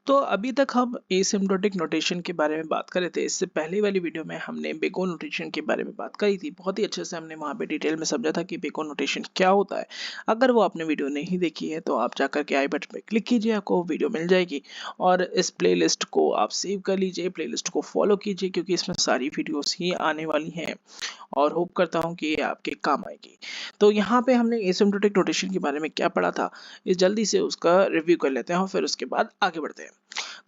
तो अभी तक हम एसिम्प्टोटिक नोटेशन के बारे में बात कर रहे थे। इससे पहले वाली वीडियो में हमने बेको नोटेशन के बारे में बात करी थी। बहुत ही अच्छे से हमने वहाँ पे डिटेल में समझा था कि बेको नोटेशन क्या होता है। अगर वो आपने वीडियो नहीं देखी है तो आप जाकर के आई बटन पे क्लिक कीजिए, आपको वीडियो मिल जाएगी। और इस प्लेलिस्ट को आप सेव कर लीजिए, प्लेलिस्ट को फॉलो कीजिए, क्योंकि इसमें सारी वीडियोस ही आने वाली हैं और होप करता हूँ कि ये आपके काम आएगी। तो यहाँ पे हमने एसिम्प्टोटिक नोटेशन के बारे में क्या पढ़ा था, इस जल्दी से उसका रिव्यू कर लेते हैं और फिर उसके बाद आगे बढ़ते हैं।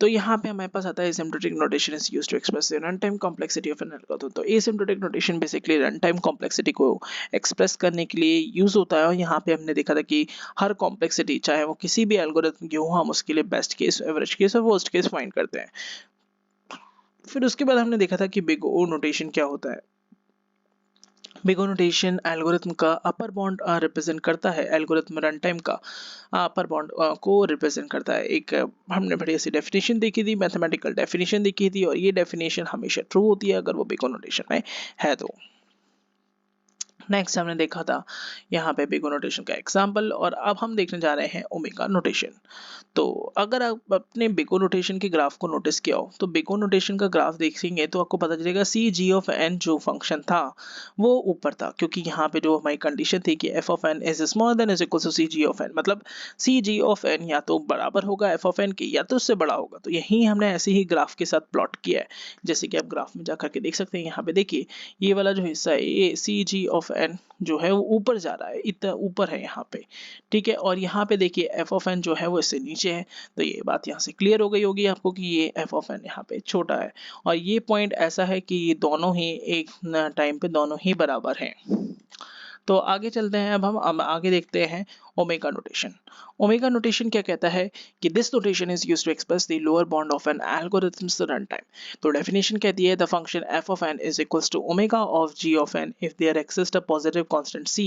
तो यहाँ पे हमारे पास आता है asymptotic notation is used to express the runtime complexity of an algorithm। तो asymptotic notation basically runtime complexity को एक्सप्रेस करने के लिए यूज होता है। और यहाँ पे हमने देखा था कि हर कॉम्प्लेक्सिटी चाहे वो किसी भी एल्गोरिथम की हो, हम उसके लिए बेस्ट केस, एवरेज केस और वर्स्ट केस फाइंड करते हैं। फिर उसके बाद हमने देखा था कि बिग ओ नोटेशन क्या होता है। बिग ओ नोटेशन एल्गोरिथम का अपर बाउंड रिप्रेजेंट करता है, एल्गोरिथम रन टाइम का अपर बाउंड को रिप्रेजेंट करता है। एक हमने बढ़िया सी डेफिनेशन देखी थी, मैथमेटिकल डेफिनेशन देखी थी, और ये डेफिनेशन हमेशा ट्रू होती है अगर वो बिग ओ नोटेशन में है तो। नेक्स्ट हमने देखा था यहाँ पे बिग ओ नोटेशन का एग्जाम्पल, और अब हम देखने जा रहे हैं ओमेगा नोटेशन। तो अगर आप अपने बिगो नोटेशन के ग्राफ को नोटिस किया हो तो बिगो नोटेशन का ग्राफ देखेंगे तो आपको पता चलेगा सी जी ऑफ एन जो फंक्शन था वो ऊपर था, क्योंकि यहाँ पे जो हमारी कंडीशन थी कि F of N is smaller than is equal to C G of N, मतलब सी जी ऑफ एन या तो बराबर होगा एफ ऑफ एन के या तो उससे बड़ा होगा। तो यही हमने ऐसे ही ग्राफ के साथ प्लॉट किया है, जैसे कि आप ग्राफ में जाकर के देख सकते हैं। यहाँ पे देखिए ये वाला जो हिस्सा है ये सी जी ऑफ एन जो है वो ऊपर जा रहा है, इतना ऊपर है यहाँ पे, ठीक है। और यहाँ पे देखिए एफ ऑफ एन जो है वो इससे नीचे है। तो ये बात यहाँ से क्लियर हो गई होगी आपको कि ये एफ ऑफ एन यहाँ पे छोटा है, और ये पॉइंट ऐसा है कि ये दोनों ही एक टाइम पे दोनों ही बराबर हैं। तो आगे चलते हैं, अब आगे देखते हैं ओमेगा नोटेशन। ओमेगा नोटेशन क्या कहता है कि this notation is used to express the lower bound of an algorithm's run time. तो डेफिनेशन कहती है the function F of N is equals to omega of G of N if there exist a positive constant C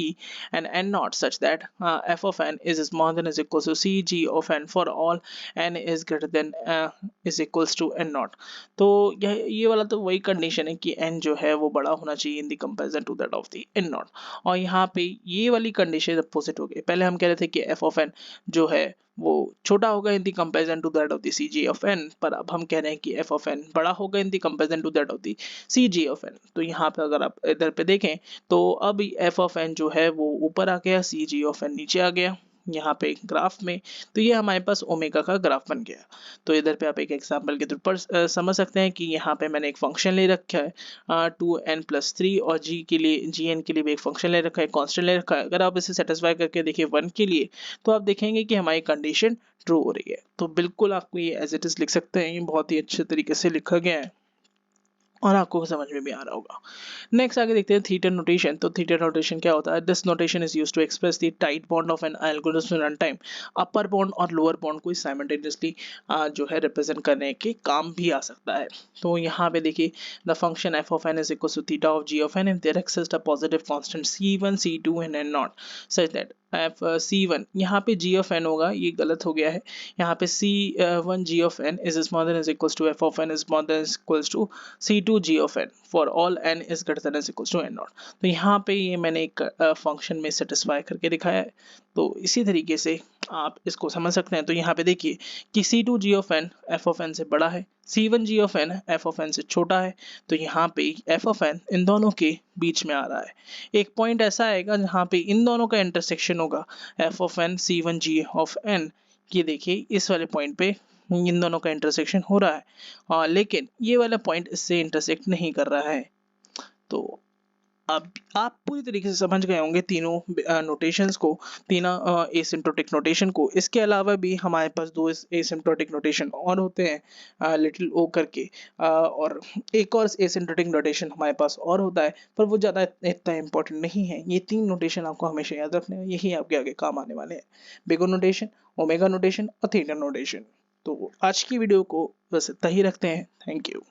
and n naught such that f of n is smaller than is equals to c g of n for all n is greater than is equals to n naught। तो ये वाला तो वही condition है कि n जो है वो बड़ा होना चाहिए in the comparison to that of the n naught। और यहाँ पे ये वाली कंडीशन अपोजिट हो गई। पहले हम कह रहे थे कि f of n जो है वो छोटा होगा in the comparison to that of the C G of N, पर अब हम कह रहे हैं कि एफ ऑफ एन बड़ा होगा in the comparison to that of the C G of N. तो यहाँ पे अगर आप इधर पे देखें तो अब एफ ऑफ एन जो है वो ऊपर आ गया, सी जी ऑफ एन नीचे आ गया यहाँ पे ग्राफ में। तो ये हमारे पास ओमेगा का ग्राफ बन गया। तो इधर पे आप एक एग्जांपल के तौर पर समझ सकते हैं कि यहाँ पे मैंने एक फंक्शन ले रखा है 2n+3, और जी के लिए जी एन के लिए भी एक फंक्शन ले रखा है, कांस्टेंट ले रखा है। अगर आप इसे सेटिस्फाई करके देखिए 1 के लिए तो आप देखेंगे कि हमारी कंडीशन ट्रू हो रही है। तो बिल्कुल आपको ये एज इट इज लिख सकते हैं, ये बहुत ही अच्छे तरीके से लिखा गया है और आपको समझ में भी आ रहा होगा। नेक्स्ट आगे देखते हैं थीटा नोटेशन। तो थीटा नोटेशन क्या होता है? This notation is used to express the tight bound of an algorithm run time. Upper bound और लोअर बॉन्ड को साइमल्टेनियसली जो है रिप्रेजेंट करने के काम भी आ सकता है। तो यहाँ पे देखिए the function F of N is equal to theta of G of N if there exist a positive constant c1 c2 and n naught such that F C one, यहाँ पे जी ऑफ एन होगा, ये गलत हो गया है। यहाँ पे C one G of N is smaller than is equals to F of N is smaller than is equals to c2 g of n for all n is greater than is equals to n naught। तो यहाँ पे ये मैंने एक function में satisfy करके दिखाया है। तो इसी तरीके से आप इसको समझ सकते हैं। तो यहाँ पे देखिए कि c2 g of n f of n से बड़ा है, c1 g of n f of n से छोटा है। तो यहाँ पे f of n इन दोनों के बीच में आ रहा है। एक पॉइंट ऐसा आएगा जहाँ पे इन दोनों का इंटरसेक्शन होगा, f of n c1 g of n। ये देखिए इस वाले पॉइंट पे इन दोनों का इंटरसेक्शन हो रहा है, लेकिन ये वाला पॉइंट इससे इंटरसेक्ट नहीं कर रहा है। तो अब आप पूरी तरीके से समझ गए होंगे तीनों नोटेशंस को, तीनों एसिम्प्टोटिक नोटेशन को। इसके अलावा भी हमारे पास दो एसिम्प्टोटिक नोटेशन और होते हैं लिटिल ओ करके, और एक और एसिम्प्टोटिक नोटेशन हमारे पास और होता है, पर वो ज़्यादा इतना इंपॉर्टेंट नहीं है। ये तीन नोटेशन आपको हमेशा याद रखने हैं, यही आपके आगे काम आने वाले हैं, बिगो नोटेशन, ओमेगा नोटेशन और थीटा नोटेशन। तो आज की वीडियो को बस इतना ही रखते हैं। Thank you.